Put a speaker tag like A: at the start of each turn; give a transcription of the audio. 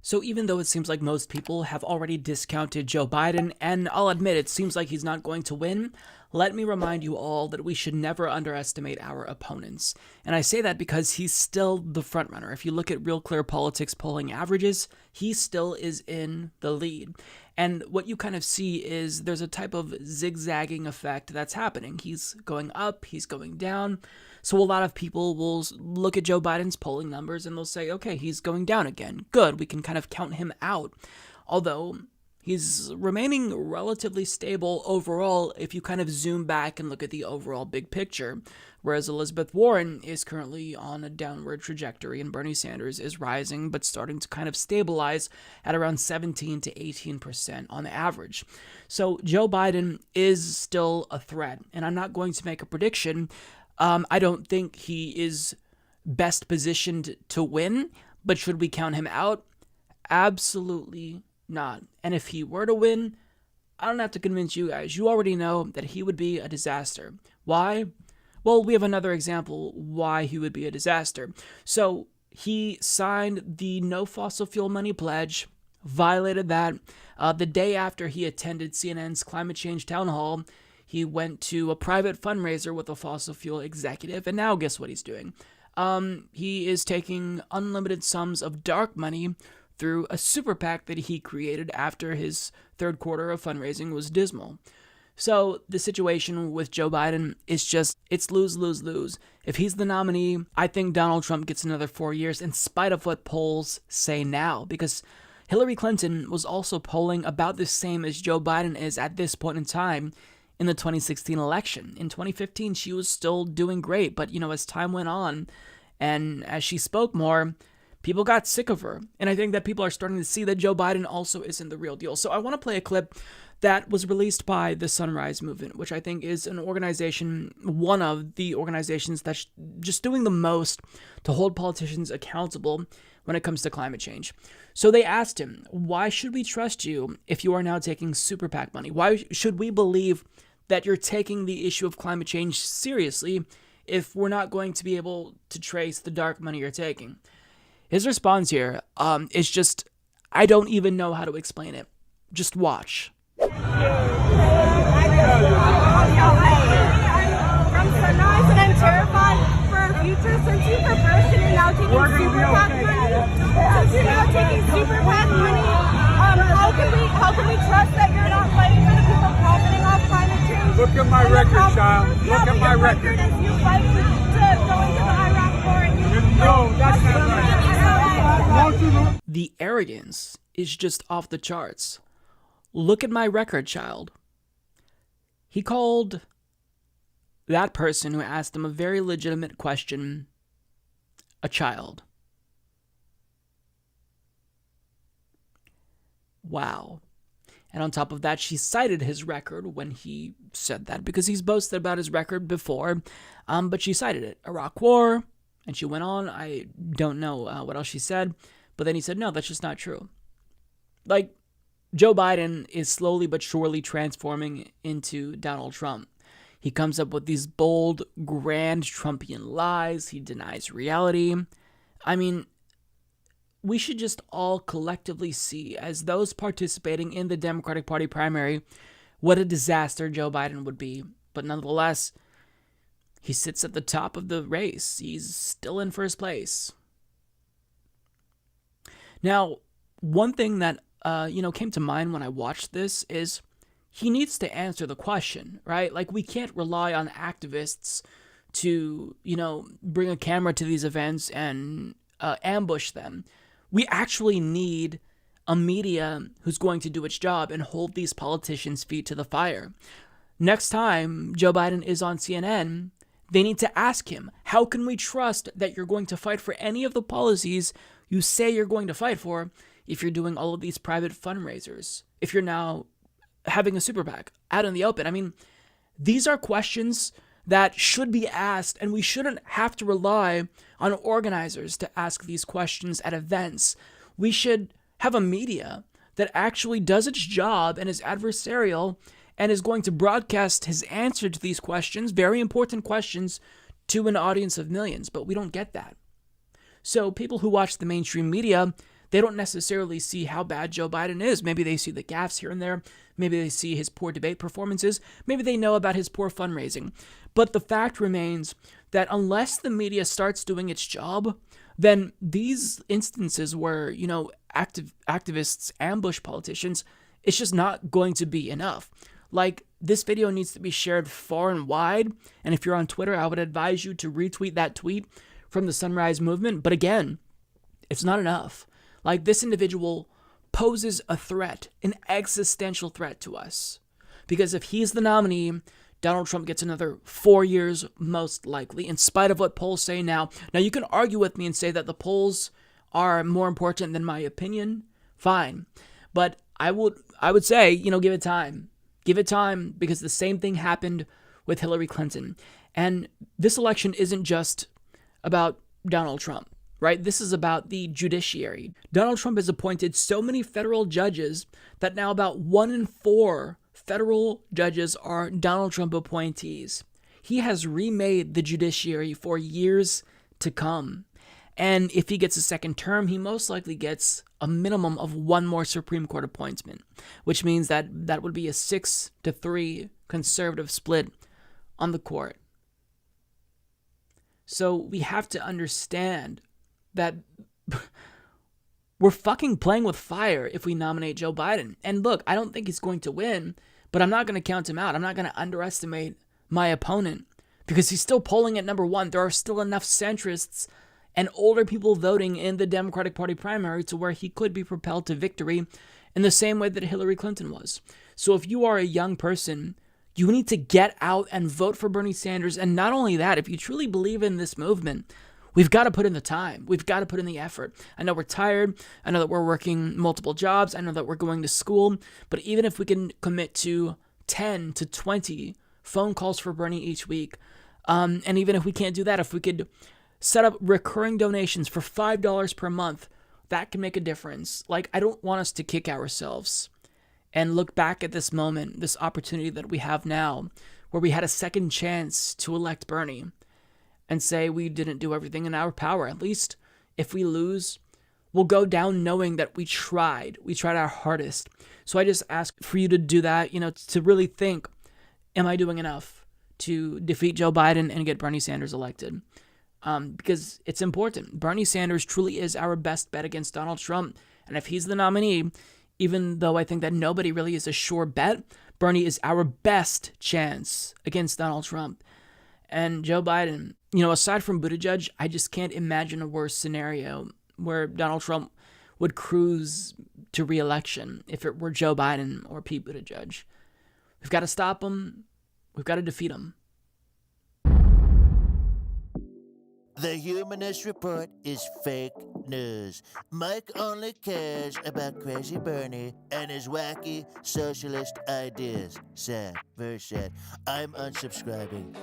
A: So even though it seems like most people have already discounted Joe Biden, and I'll admit it seems like he's not going to win, let me remind you all that we should never underestimate our opponents. And I say that because he's still the frontrunner. If you look at Real Clear Politics polling averages, he still is in the lead. And what you kind of see is there's a type of zigzagging effect that's happening. He's going up, he's going down. So a lot of people will look at Joe Biden's polling numbers and they'll say, okay, he's going down again. Good, we can kind of count him out. Although he's remaining relatively stable overall if you kind of zoom back and look at the overall big picture. Whereas Elizabeth Warren is currently on a downward trajectory and Bernie Sanders is rising but starting to kind of stabilize at around 17 to 18% on average. So Joe Biden is still a threat, and I'm not going to make a prediction. I don't think he is best positioned to win, but should we count him out? Absolutely not. And if he were to win, I don't have to convince you guys. You already know that he would be a disaster. Why? Well, we have another example why he would be a disaster. So he signed the no fossil fuel money pledge, violated that. The day after he attended CNN's climate change town hall, he went to a private fundraiser with a fossil fuel executive, and now guess what he's doing? He is taking unlimited sums of dark money through a super PAC that he created after his third quarter of fundraising was dismal. So the situation with Joe Biden is just, it's lose, lose, lose. If he's the nominee, I think Donald Trump gets another 4 years in spite of what polls say now, because Hillary Clinton was also polling about the same as Joe Biden is at this point in time in the 2016 election. In 2015, she was still doing great, but as time went on and as she spoke more, people got sick of her. And I think that people are starting to see that Joe Biden also isn't the real deal. So I want to play a clip that was released by the Sunrise Movement, which I think is an organization, one of the organizations that's just doing the most to hold politicians accountable when it comes to climate change. So they asked him, why should we trust you if you are now taking super PAC money? Why should we believe that you're taking the issue of climate change seriously if we're not going to be able to trace the dark money you're taking? His response here is just, I don't even know how to explain it. Just watch.
B: From Sunrise, and I'm terrified for our future. Since you prefer to now taking super PAC money, how can we trust that you're not fighting for the people profiting off climate change?
C: Look at my record, child. Look at my record.
B: Is you fight to go into the Iraq war and
C: No, that's not right.
A: The arrogance is just off the charts. Look at my record, child. He called that person who asked him a very legitimate question a child. Wow. And on top of that, she cited his record when he said that, because he's boasted about his record before, but she cited it. Iraq War, and she went on. I don't know what else she said, but then he said, no, that's just not true. Like, Joe Biden is slowly but surely transforming into Donald Trump. He comes up with these bold, grand Trumpian lies. He denies reality. I mean, we should just all collectively see, as those participating in the Democratic Party primary, what a disaster Joe Biden would be. But nonetheless, he sits at the top of the race. He's still in first place. Now, one thing that came to mind when I watched this is he needs to answer the question, right? Like, we can't rely on activists to, bring a camera to these events and ambush them. We actually need a media who's going to do its job and hold these politicians' feet to the fire. Next time Joe Biden is on CNN, they need to ask him, how can we trust that you're going to fight for any of the policies you say you're going to fight for if you're doing all of these private fundraisers, if you're now having a super PAC out in the open? I mean, these are questions that should be asked, and we shouldn't have to rely on organizers to ask these questions at events. We should have a media that actually does its job and is adversarial and is going to broadcast his answer to these questions, very important questions, to an audience of millions. But we don't get that. So people who watch the mainstream media, they don't necessarily see how bad Joe Biden is. Maybe they see the gaffes here and there. Maybe they see his poor debate performances. Maybe they know about his poor fundraising. But the fact remains that unless the media starts doing its job, then these instances where, activists ambush politicians, it's just not going to be enough. Like, this video needs to be shared far and wide. And if you're on Twitter, I would advise you to retweet that tweet from the Sunrise Movement. But again, it's not enough. Like, this individual poses a threat, an existential threat to us. Because if he's the nominee, Donald Trump gets another 4 years, most likely, in spite of what polls say now. Now, you can argue with me and say that the polls are more important than my opinion. Fine. But I would say, give it time. Give it time, because the same thing happened with Hillary Clinton. And this election isn't just about Donald Trump, right? This is about the judiciary. Donald Trump has appointed so many federal judges that now about 1 in 4 federal judges are Donald Trump appointees. He has remade the judiciary for years to come. And if he gets a second term, he most likely gets a minimum of 1 more Supreme Court appointment, which means that would be a 6-3 conservative split on the court. So we have to understand that we're fucking playing with fire if we nominate Joe Biden. And look, I don't think he's going to win, but I'm not going to count him out. I'm not going to underestimate my opponent, because he's still polling at number 1. There are still enough centrists and older people voting in the Democratic Party primary to where he could be propelled to victory in the same way that Hillary Clinton was. So if you are a young person, you need to get out and vote for Bernie Sanders. And not only that, if you truly believe in this movement, we've got to put in the time. We've got to put in the effort. I know we're tired. I know that we're working multiple jobs. I know that we're going to school. But even if we can commit to 10 to 20 phone calls for Bernie each week, and even if we can't do that, if we could set up recurring donations for $5 per month, that can make a difference. Like, I don't want us to kick ourselves and look back at this moment, this opportunity that we have now, where we had a second chance to elect Bernie, and say we didn't do everything in our power. At least if we lose, we'll go down knowing that we tried our hardest. So I just ask for you to do that, to really think, am I doing enough to defeat Joe Biden and get Bernie Sanders elected? Because it's important. Bernie Sanders truly is our best bet against Donald Trump. And if he's the nominee, even though I think that nobody really is a sure bet, Bernie is our best chance against Donald Trump. And Joe Biden, aside from Buttigieg, I just can't imagine a worse scenario where Donald Trump would cruise to re-election if it were Joe Biden or Pete Buttigieg. We've got to stop him. We've got to defeat him.
D: The Humanist Report is fake news. Mike only cares about Crazy Bernie and his wacky socialist ideas. Sad, very sad. I'm unsubscribing.